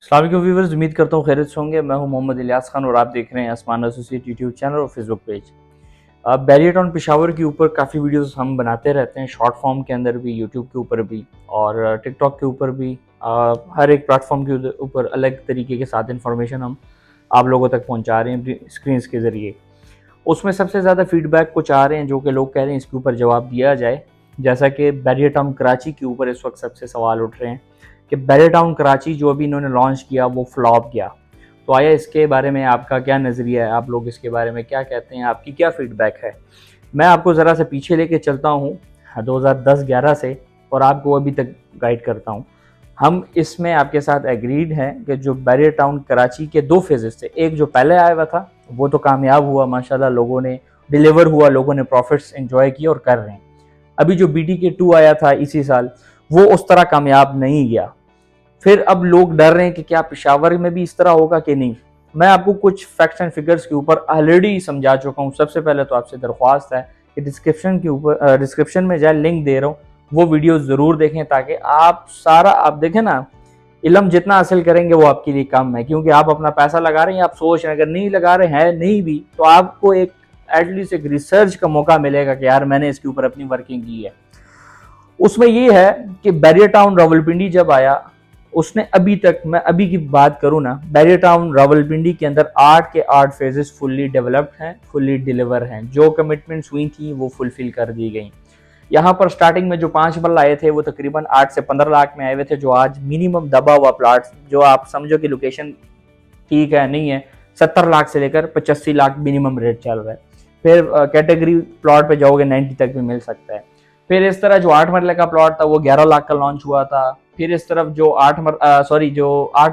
अस्सलाम वालेकुम व्यूअर्स, उम्मीद करता हूँ खैरियत से होंगे। मैं हूं मोहम्मद इलियास खान और आप देख रहे हैं आसमान एसोसिएट यूट्यूब चैनल और Facebook page. Barrier town Peshawar के ऊपर काफ़ी वीडियोस हम बनाते रहते हैं, शॉर्ट फॉर्म के अंदर भी, यूट्यूब के ऊपर भी और टिकटॉक के ऊपर भी। हर एक प्लेटफॉर्म के ऊपर अलग तरीके के साथ इंफॉर्मेशन हम आप लोगों तक पहुँचा रहे हैं स्क्रीन के ज़रिए। उसमें सबसे ज़्यादा फीडबैक कुछ आ रहे हैं जो कि लोग कह रहे हैं इसके ऊपर जवाब दिया जाए। जैसा कि बैरियर टाउन कराची के ऊपर इस वक्त सबसे सवाल उठ रहे हैं कि बैरियर टाउन कराची जो अभी इन्होंने लॉन्च किया वो फ्लॉप गया। तो आया इसके बारे में आपका क्या नज़रिया है, आप लोग इसके बारे में क्या कहते हैं, आपकी क्या फीडबैक है। मैं आपको ज़रा से पीछे लेके चलता हूँ 2010-11 से और आपको अभी तक गाइड करता हूँ। हम इसमें आपके साथ एग्रीड हैं कि जो बैरियर टाउन कराची के दो फेजेस थे, एक जो पहले आया हुआ था वो तो कामयाब हुआ माशाल्लाह, लोगों ने डिलीवर हुआ, लोगों ने प्रॉफिट्स एंजॉय किए और कर रहे हैं। अभी जो BTK 2 आया था इसी साल, वो उस तरह कामयाब नहीं गया। फिर अब लोग डर रहे हैं कि क्या पेशावर में भी इस तरह होगा कि नहीं। मैं आपको कुछ फैक्ट्स एंड फिगर्स के ऊपर ऑलरेडी समझा चुका हूँ। सबसे पहले तो आपसे दरख्वास्त है कि डिस्क्रिप्शन में जाए, लिंक दे रहा हूँ, वो वीडियो ज़रूर देखें ताकि आप सारा आप देखें ना, इल्म जितना हासिल करेंगे वो आपके लिए कम है, क्योंकि आप अपना पैसा लगा रहे हैं, आप सोच रहे हैं, अगर नहीं लगा रहे हैं नहीं भी तो आपको एक एटलीस्ट एक रिसर्च का मौका मिलेगा कि यार मैंने इसके ऊपर अपनी वर्किंग की है। उसमें ये है कि बैरियर टाउन रावलपिंडी जब आया, उसने अभी तक, मैं अभी की बात करूँ ना, बैरियर टाउन रावलपिंडी के अंदर 8 के 8 फेजेस फुल्ली डेवलप्ड हैं, फुल्ली डिलीवर हैं। जो कमिटमेंट्स हुई थी वो फुलफिल कर दी गई। यहाँ पर स्टार्टिंग में जो 5 मरला आए थे वो तकरीबन 8 से 15 लाख में आए हुए थे, जो आज मिनिमम दबा हुआ प्लाट, जो आप समझो कि लोकेशन ठीक है नहीं है, 70 लाख से लेकर 85 लाख मिनिमम रेट चल रहा है। फिर कैटेगरी प्लॉट पे जाओगे 90 तक भी मिल सकता है। फिर इस तरह जो 8 मरले का प्लॉट था वो 11 लाख का लॉन्च हुआ था। फिर इस तरफ जो 8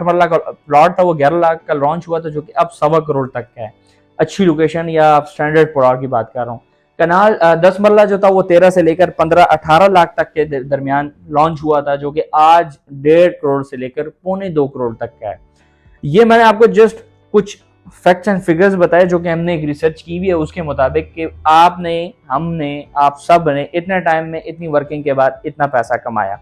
मरला का प्लॉट था वो 11 लाख का लॉन्च हुआ था, जो कि अब 1.25 करोड़ तक का है। अच्छी लोकेशन या स्टैंडर्ड प्लॉट की बात कर रहा हूँ। कनाल 10 मरला जो था वो 13 से लेकर 15-18 लाख तक के दरमियान लॉन्च हुआ था, जो कि आज 1.5 करोड़ से लेकर 1.25 करोड़ तक का है। ये मैंने आपको जस्ट कुछ फैक्ट्स एंड फिगर्स बताए जो कि हमने एक रिसर्च की हुई है उसके मुताबिक, कि आपने, हमने, आप सब ने इतने टाइम में इतनी वर्किंग के बाद इतना पैसा कमाया।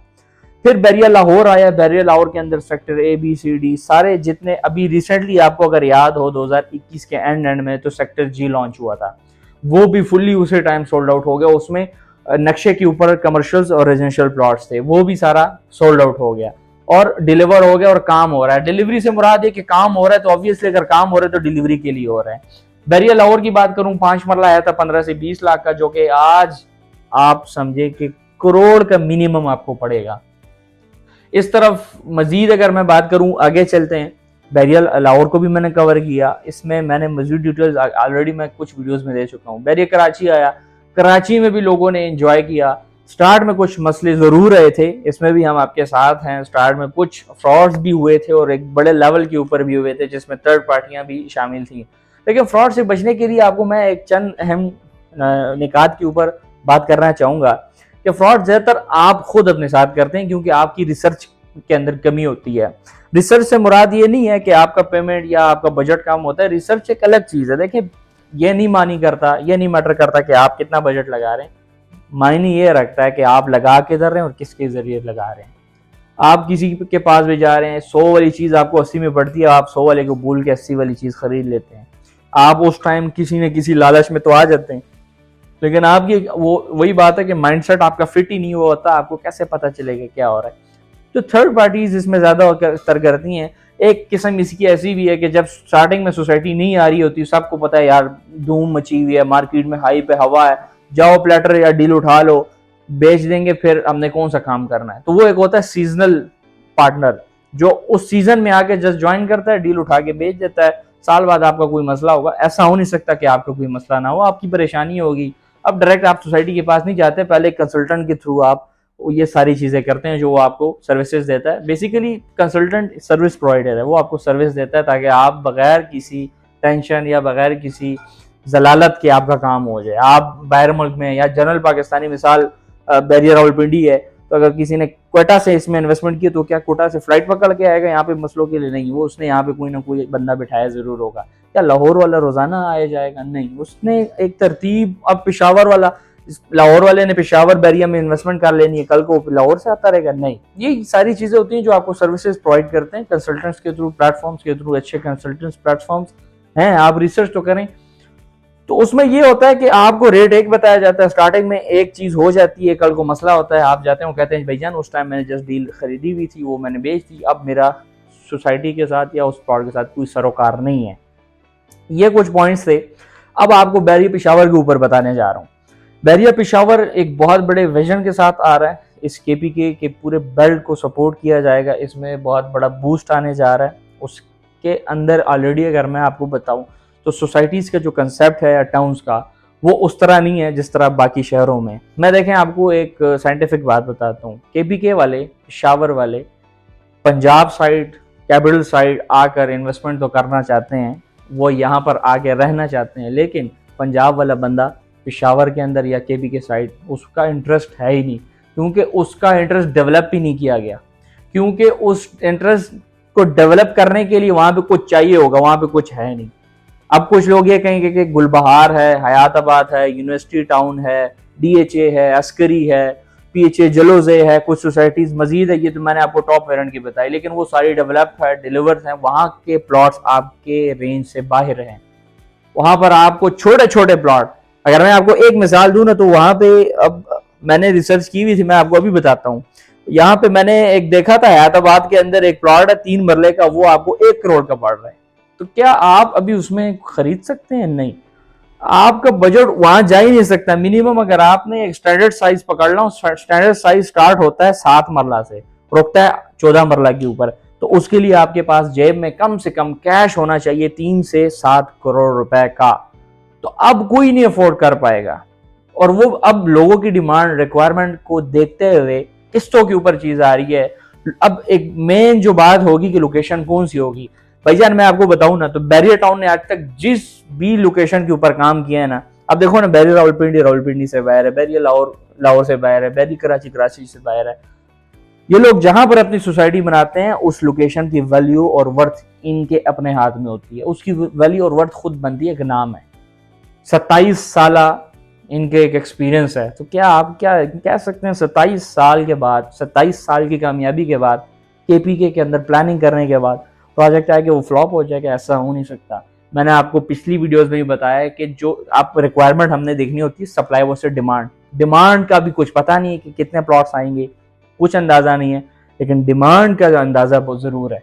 फिर बैरियर लाहौर आया। बैरियर लाहौर के अंदर सेक्टर ABCD सारे जितने, अभी रिसेंटली आपको अगर याद हो 2021 के एंड में तो सेक्टर G लॉन्च हुआ था, वो भी फुल्ली उसी टाइम सोल्ड आउट हो गया। उसमें नक्शे के ऊपर कमर्शियल्स और रेजिडेंशियल प्लॉट्स थे, वो भी सारा सोल्ड आउट हो गया और डिलीवर हो गया और काम हो रहा है। डिलीवरी से मुराद है कि काम हो रहा है, तो ऑब्वियसली अगर काम हो रहा है तो डिलीवरी के लिए हो रहा है। बैरियर लाहौर की बात करूं, 5 मरला आया था 15 से 20 लाख का, जो कि आज आप समझे कि करोड़ का मिनिमम आपको पड़ेगा। इस तरफ मजीद अगर मैं बात करूं, आगे चलते हैं। बैरियर लाहौर को भी मैंने कवर किया, इसमें मैंने मजीद डिटेल्स ऑलरेडी मैं कुछ वीडियोस में दे चुका हूं। बैरियर कराची आया, कराची में भी लोगों ने एंजॉय किया। स्टार्ट में कुछ मसले जरूर रहे थे, इसमें भी हम आपके साथ हैं। स्टार्ट में कुछ फ्रॉड्स भी हुए थे और एक बड़े लेवल के ऊपर भी हुए थे, जिसमें थर्ड पार्टियां भी शामिल थी। लेकिन फ्रॉड से बचने के लिए आपको मैं एक चंद अहम निकात के ऊपर बात करना चाहूंगा कि फ्रॉड ज्यादातर आप खुद अपने साथ करते हैं, क्योंकि आपकी रिसर्च के अंदर कमी होती है। रिसर्च से मुराद ये नहीं है कि आपका पेमेंट या आपका बजट कम होता है। रिसर्च एक अलग चीज है। देखिए, ये नहीं मानी करता, ये नहीं मैटर करता कि आप कितना बजट लगा रहे हैं। मायने ये रखता है कि आप लगा किधर रहे हैं और किसके जरिए लगा रहे हैं। आप किसी के पास भी जा रहे हैं, 100 वाली चीज आपको 80 में पड़ती है, आप 100 वाले को भूल के 80 वाली चीज खरीद लेते हैं। आप उस टाइम किसी न किसी लालच में तो आ जाते हैं, लेकिन आपकी वो वही बात है कि माइंडसेट आपका फिट ही नहीं हुआ होता। आपको कैसे पता चलेगा क्या हो रहा है। तो थर्ड पार्टीज इसमें ज्यादा असर करती हैं। एक किस्म इसकी ऐसी भी है कि जब स्टार्टिंग में सोसाइटी नहीं आ रही होती, सबको पता है यार धूम मची हुई है, मार्केट में हाई पे हवा है, जाओ प्लेटर या डील उठा लो, बेच देंगे, फिर हमने कौन सा काम करना है। तो वो एक होता है सीजनल पार्टनर, जो उस सीजन में आके जस्ट ज्वाइन करता है, डील उठा के बेच देता है। साल बाद आपका कोई मसला होगा, ऐसा हो नहीं सकता कि आपका कोई मसला ना हो, आपकी परेशानी होगी। अब डायरेक्ट आप सोसाइटी के पास नहीं जाते, पहले कंसल्टेंट के थ्रू आप ये सारी चीजें करते हैं, जो वो आपको सर्विसेज देता है। बेसिकली कंसल्टेंट सर्विस प्रोवाइडर है, वो आपको सर्विस देता है ताकि आप बगैर किसी टेंशन या बगैर किसी जलालत के आपका काम हो जाए। आप बाहर मुल्क में या जनरल पाकिस्तानी, मिसाल बैरियर रावलपिंडी है, तो अगर किसी ने क्वेटा से इसमें इन्वेस्टमेंट की तो क्या कोटा से फ्लाइट पकड़ के आएगा यहाँ पे मसलों के लिए? नहीं, वो उसने यहाँ पे कोई ना कोई बंदा बिठाया जरूर होगा। क्या लाहौर वाला रोजाना आया जाएगा? नहीं, उसने एक तरतीब। अब पेशावर वाला लाहौर वाले ने पेशावर बैरिया में इन्वेस्टमेंट कर लेनी है, कल को लाहौर से आता रहेगा? नहीं, ये सारी चीजें होती हैं जो आपको सर्विसेज प्रोवाइड करते हैं कंसल्टेंट्स के थ्रू, प्लेटफॉर्म्स के थ्रू। अच्छे कंसल्टेंट्स प्लेटफॉर्म्स हैं, आप रिसर्च तो करें। तो उसमें ये होता है कि आपको रेट एक बताया जाता है, स्टार्टिंग में एक चीज हो जाती है, कल को मसला होता है, आप जाते हैं, वो कहते हैं भाईजान उस टाइम मैंने जस्ट डील खरीदी हुई थी, वो मैंने बेच दी, अब मेरा सोसाइटी के साथ या उस प्लॉट के साथ कोई सरोकार नहीं है। ये कुछ पॉइंट्स थे। अब आपको बैरिया पेशावर के ऊपर बताने जा रहा हूँ। बैरिया पेशावर एक बहुत बड़े विजन के साथ आ रहा है। इस केपीके के पूरे बेल्ट को सपोर्ट किया जाएगा, इसमें बहुत बड़ा बूस्ट आने जा रहा है। उसके अंदर ऑलरेडी अगर मैं आपको बताऊं तो सोसाइटीज़ का जो कंसेप्ट है या टाउन्स का, वो उस तरह नहीं है जिस तरह बाकी शहरों में। मैं देखें आपको एक साइंटिफिक बात बताता हूँ। केपीके वाले, पेशावर वाले पंजाब साइड, कैपिटल साइड आकर इन्वेस्टमेंट तो करना चाहते हैं, वो यहाँ पर आके रहना चाहते हैं, लेकिन पंजाब वाला बंदा पेशावर के अंदर या केपीके साइड उसका इंटरेस्ट है ही नहीं, क्योंकि उसका इंटरेस्ट डेवलप ही नहीं किया गया, क्योंकि उस इंटरेस्ट को डेवलप करने के लिए वहाँ पे कुछ चाहिए होगा, वहाँ पे कुछ है नहीं। अब कुछ लोग ये कहेंगे कि गुलबहार है, हयाताबाद है, यूनिवर्सिटी टाउन है, डीएचए है, अस्करी है, पीएचए जलोजे है, कुछ सोसाइटीज मजीद है, ये तो मैंने आपको टॉप वेरिएंट की बताई, लेकिन वो सारी डेवलप्ड है, डिलीवर्ड हैं। वहाँ के प्लॉट्स आपके रेंज से बाहर हैं, वहाँ पर आपको छोटे छोटे प्लॉट, अगर मैं आपको एक मिसाल दूं ना, तो वहाँ पे अब मैंने रिसर्च की हुई थी, मैं आपको अभी बताता हूँ। यहाँ पे मैंने एक देखा था, हयाताबाद के अंदर एक प्लॉट है 3 मरले का, वो आपको 1 करोड़ का पड़ रहा है। तो क्या आप अभी उसमें खरीद सकते हैं? नहीं, आपका बजट वहां जा ही नहीं सकता। मिनिमम अगर आपने एक स्टैंडर्ड साइज पकड़ लो, स्टैंडर्ड साइज स्टार्ट होता है 7 मरला से, रुकता है 14 मरला के ऊपर, तो उसके लिए आपके पास जेब में कम से कम कैश होना चाहिए 3 से 7 करोड़ रुपए का। तो अब कोई नहीं अफोर्ड कर पाएगा, और वो अब लोगों की डिमांड रिक्वायरमेंट को देखते हुए किस्तों के ऊपर चीज आ रही है। अब एक मेन जो बात होगी कि लोकेशन कौन सी होगी, भाईजान मैं आपको बताऊं ना, तो बैरिया टाउन ने आज तक जिस भी लोकेशन के ऊपर काम किया है ना, अब देखो ना, बैरिया रावलपिंडी से बाहर है, बैरिया लाहौर से बाहर है, बैरिया कराची से बाहर है। ये लोग जहां पर अपनी सोसाइटी बनाते हैं, उस लोकेशन की वैल्यू और वर्थ इनके अपने हाथ में होती है, उसकी वैल्यू और वर्थ खुद बनती है, एक नाम है। 27 साल इनके एक एक्सपीरियंस है। तो क्या आप क्या कह सकते हैं 27 साल के बाद, 27 साल की कामयाबी के बाद, केपीके के अंदर प्लानिंग करने के बाद प्रोजेक्ट आए कि वो फ्लॉप हो जाएगा? ऐसा हो नहीं सकता। मैंने आपको पिछली वीडियोस में भी बताया है कि जो आप रिक्वायरमेंट हमने देखनी होती है, सप्लाई वर्सेस डिमांड का भी कुछ पता नहीं है कि कितने प्लॉट्स आएंगे, कुछ अंदाजा नहीं है, लेकिन डिमांड का अंदाजा बहुत जरूर है।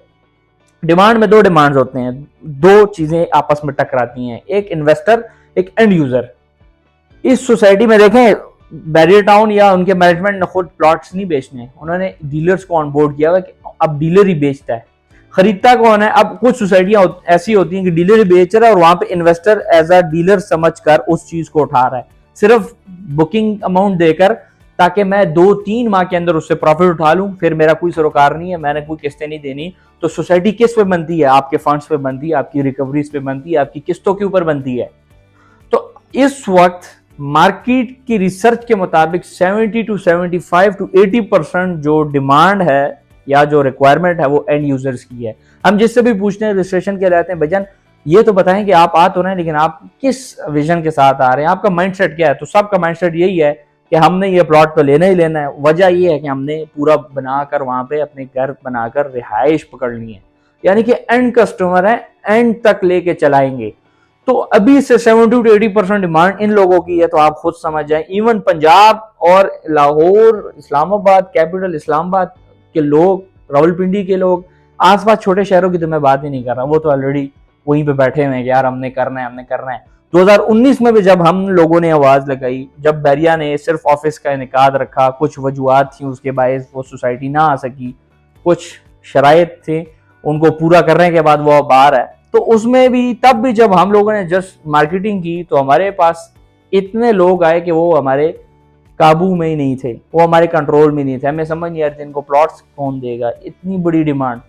डिमांड में 2 डिमांड्स होते हैं, 2 चीजें आपस में टकराती हैं, एक इन्वेस्टर, एक एंड यूजर। इस सोसाइटी में देखें, बैरिया टाउन या उनके मैनेजमेंट ने खुद प्लॉट्स नहीं बेचने, उन्होंने डीलर्स को ऑनबोर्ड किया हुआ कि अब डीलर ही बेचता है, खरीदता कौन है? अब कुछ सोसाइटियां ऐसी होती हैं कि डीलर ही बेच रहा है और वहां पे इन्वेस्टर एज अ डीलर समझकर उस चीज को उठा रहा है, सिर्फ बुकिंग अमाउंट देकर, ताकि मैं 2-3 माह के अंदर उससे प्रॉफिट उठा लूं, फिर मेरा कोई सरोकार नहीं है, मैंने कोई किस्तें नहीं देनी। तो सोसाइटी किस पे बनती है? आपके फंड्स पे बनती है, आपकी रिकवरीज पे बनती है, आपकी किस्तों के ऊपर बनती है। तो इस वक्त मार्केट की रिसर्च के मुताबिक 70 to 75 to 80% जो डिमांड है या जो रिक्वायरमेंट है वो एंड यूजर्स की है। हम जिससे भी पूछते हैं रजिस्ट्रेशन के रहते हैं, भजन ये तो बताएं कि आप आ तो रहे हैं, लेकिन आप किस विजन के साथ आ रहे हैं, आपका माइंडसेट क्या है? तो सबका माइंडसेट यही है कि हमने ये प्लॉट तो लेना ही लेना है। वजह ये है कि हमने पूरा बनाकर वहां पे अपने घर बनाकर रिहाइश पकड़नी है, यानी कि एंड कस्टमर है, एंड तक लेके चलाएंगे। तो अभी से 70 to 80% डिमांड इन लोगों की है, तो आप खुद समझ जाएं। इवन पंजाब और लाहौर, इस्लामाबाद, कैपिटल इस्लामाबाद के लोग, रावलपिंडी के लोग, आसपास छोटे शहरों की तो मैं बात ही नहीं कर रहा, वो तो ऑलरेडी वहीं पे बैठे हुए हैं कि यार हमने करना है। 2019 में भी जब हम लोगों ने आवाज लगाई, जब बैरिया ने सिर्फ ऑफिस का इनेकाद रखा, कुछ वजूहत थी उसके बायस वो सोसाइटी ना आ सकी, कुछ शराइत थे, उनको पूरा करने के बाद वो बाहर है। तो उसमें भी, तब भी जब हम लोगों ने जस्ट मार्केटिंग की, तो हमारे पास इतने लोग आए कि वो हमारे काबू में ही नहीं थे, वो हमारे कंट्रोल में नहीं थे। हमें समझ नहीं आ रही थी इनको प्लॉट्स कौन देगा, इतनी बड़ी डिमांड।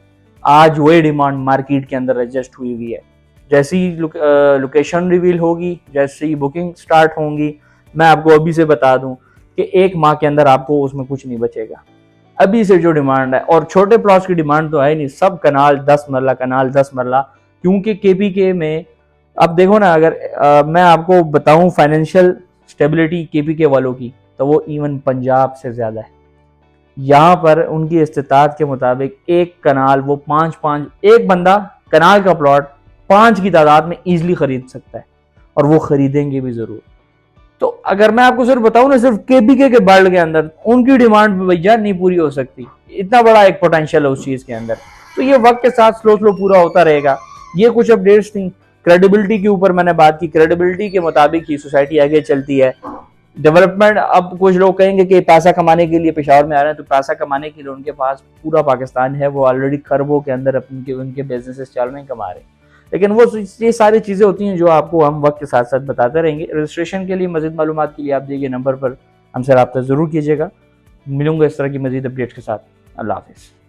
आज वही डिमांड मार्केट के अंदर एडजस्ट हुई हुई है। जैसी लोकेशन रिवील होगी, जैसे ही बुकिंग स्टार्ट होंगी, मैं आपको अभी से बता दूं कि 1 माह के अंदर आपको उसमें कुछ नहीं बचेगा। अभी से जो डिमांड है, और छोटे प्लॉट्स की डिमांड तो है नहीं, सब कनाल 10 मरला, क्योंकि केपीके में अब देखो ना, अगर मैं आपको बताऊं फाइनेंशियल स्टेबिलिटी केपीके वालों की, तो वो इवन पंजाब से ज़्यादा है। यहाँ पर उनकी इस्तिताअत के मुताबिक एक कनाल वो एक बंदा कनाल का प्लॉट 5 की तादाद में ईजिली खरीद सकता है, और वो खरीदेंगे भी ज़रूर। तो अगर मैं आपको सिर्फ बताऊं ना, सिर्फ केपीके के बेल्ट के अंदर उनकी डिमांड भैया नहीं पूरी हो सकती, इतना बड़ा एक पोटेंशियल है उस चीज़ के अंदर। तो ये वक्त के साथ स्लो स्लो पूरा होता रहेगा। ये कुछ अपडेट्स थी क्रेडिबिलिटी के ऊपर, मैंने बात की। क्रेडिबिलिटी के मुताबिक ही सोसाइटी आगे चलती है। डेवलपमेंट, अब कुछ लोग कहेंगे कि पैसा कमाने के लिए पेशावर में आ रहे हैं, तो पैसा कमाने के लिए उनके पास पूरा पाकिस्तान है, वो ऑलरेडी खरबों के अंदर अपने उनके बिजनेसेस चल रहे हैं, कमा रहे हैं। लेकिन वो ये सारी चीज़ें होती हैं जो आपको हम वक्त के साथ साथ बताते रहेंगे। रजिस्ट्रेशन के लिए, मज़ीद मालूमात के लिए आप दिए गए नंबर पर हमसे रब्ता ज़रूर कीजिएगा। मिलूंगा इस तरह की मज़ीद अपडेट्स के साथ। अल्लाह हाफ़िज़।